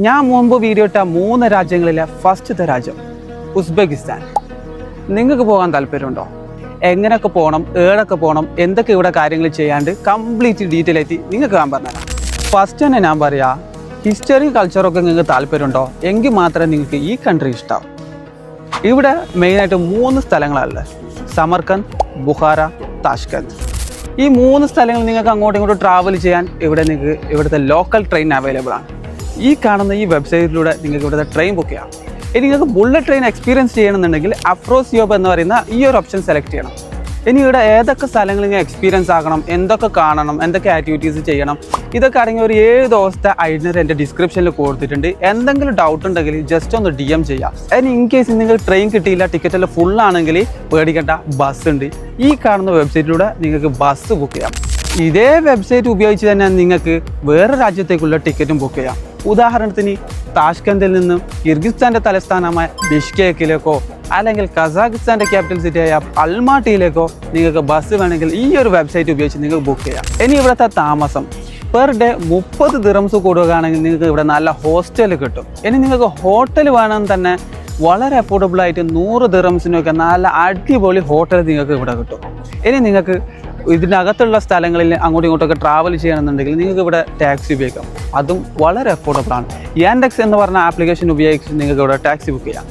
ഞാൻ മുമ്പ് വീഡിയോ ഇട്ട 3 രാജ്യങ്ങളിലെ ഫസ്റ്റത്തെ രാജ്യം ഉസ്ബെക്കിസ്ഥാൻ. നിങ്ങൾക്ക് പോകാൻ താല്പര്യമുണ്ടോ? എങ്ങനെയൊക്കെ പോകണം, ഏടൊക്കെ പോകണം, എന്തൊക്കെ ഇവിടെ കാര്യങ്ങൾ ചെയ്യാണ്ട് കംപ്ലീറ്റ് ഡീറ്റെയിൽ ആയിട്ട് നിങ്ങൾക്ക് ഞാൻ പറഞ്ഞുതരാം. ഫസ്റ്റ് തന്നെ ഞാൻ പറയാം, ഹിസ്റ്ററി കൾച്ചറൊക്കെ നിങ്ങൾക്ക് താല്പര്യമുണ്ടോ എങ്കിൽ മാത്രമേ നിങ്ങൾക്ക് ഈ കൺട്രി ഇഷ്ടമാവും. ഇവിടെ മെയിനായിട്ട് 3 സ്ഥലങ്ങളല്ലേ: സമർക്കന്ദ്, ബുഖാര, താഷ്കന്ദ്. ഈ 3 സ്ഥലങ്ങൾ നിങ്ങൾക്ക് അങ്ങോട്ടും ഇങ്ങോട്ടും ട്രാവൽ ചെയ്യാൻ നിങ്ങൾക്ക് ഇവിടുത്തെ ലോക്കൽ ട്രെയിൻ അവൈലബിൾ ആണ്. ഈ കാണുന്ന ഈ വെബ്സൈറ്റിലൂടെ നിങ്ങൾക്ക് ഇവിടുത്തെ ട്രെയിൻ ബുക്ക് ചെയ്യാം. ഇനി നിങ്ങൾക്ക് ബുള്ളറ്റ് ട്രെയിൻ എക്സ്പീരിയൻസ് ചെയ്യണമെന്നുണ്ടെങ്കിൽ അഫ്രോസിയോബ് എന്ന് പറയുന്ന ഈ ഒരു ഓപ്ഷൻ സെലക്ട് ചെയ്യണം. ഇനി ഇവിടെ ഏതൊക്കെ സ്ഥലങ്ങൾ നിങ്ങൾ എക്സ്പീരിയൻസ് ആക്കണം, എന്തൊക്കെ കാണണം, എന്തൊക്കെ ആക്ടിവിറ്റീസ് ചെയ്യണം, ഇതൊക്കെ അടങ്ങിയ ഒരു 7 ദിവസത്തെ ഐഡിനറി എൻ്റെ ഡിസ്ക്രിപ്ഷനിൽ കൊടുത്തിട്ടുണ്ട്. എന്തെങ്കിലും ഡൗട്ട് ഉണ്ടെങ്കിൽ ജസ്റ്റ് ഒന്ന് DM ചെയ്യാം. ഇനി ഇൻ കേസ് നിങ്ങൾക്ക് ട്രെയിൻ കിട്ടിയില്ല, ടിക്കറ്റെല്ലാം ഫുള്ളാണെങ്കിൽ പേടിക്കേണ്ട, ബസ് ഉണ്ട്. ഈ കാണുന്ന വെബ്സൈറ്റിലൂടെ നിങ്ങൾക്ക് ബസ് ബുക്ക് ചെയ്യാം. ഇതേ വെബ്സൈറ്റ് ഉപയോഗിച്ച് തന്നെ നിങ്ങൾക്ക് വേറെ രാജ്യത്തേക്കുള്ള ടിക്കറ്റും ബുക്ക് ചെയ്യാം. ഉദാഹരണത്തിന് താഷ്കന്തിൽ നിന്നും കിർഗിസ്ഥാൻ്റെ തലസ്ഥാനമായ ബിഷ്കേക്കിലേക്കോ അല്ലെങ്കിൽ കസാഖിസ്ഥാൻ്റെ ക്യാപിറ്റൽ സിറ്റിയായ അൽമാട്ടിയിലേക്കോ നിങ്ങൾക്ക് ബസ് വേണമെങ്കിൽ ഈ ഒരു വെബ്സൈറ്റ് ഉപയോഗിച്ച് നിങ്ങൾക്ക് ബുക്ക് ചെയ്യാം. ഇനി ഇവിടുത്തെ താമസം പെർ ഡേ 30 ദിറംസ് കൊടുക്കുകയാണെങ്കിൽ നിങ്ങൾക്ക് ഇവിടെ നല്ല ഹോസ്റ്റൽ കിട്ടും. ഇനി നിങ്ങൾക്ക് ഹോട്ടൽ വേണമെന്ന് തന്നെ വളരെ അഫോർഡബിൾ ആയിട്ട് 100 ദിറംസിനൊക്കെ നല്ല അടിപൊളി ഹോട്ടൽ നിങ്ങൾക്ക് ഇവിടെ കിട്ടും. ഇനി നിങ്ങൾക്ക് ഇതിനകത്തുള്ള സ്ഥലങ്ങളിൽ അങ്ങോട്ടും ഇങ്ങോട്ടൊക്കെ ട്രാവൽ ചെയ്യണമെന്നുണ്ടെങ്കിൽ നിങ്ങൾക്ക് ഇവിടെ ടാക്സി ഉപയോഗിക്കാം. അതും വളരെ അഫോർഡബിൾ ആണ്. യാൻഡെക്സ് എന്ന് പറഞ്ഞ ആപ്ലിക്കേഷൻ ഉപയോഗിച്ച് നിങ്ങൾക്ക് ഇവിടെ ടാക്സി ബുക്ക് ചെയ്യാം.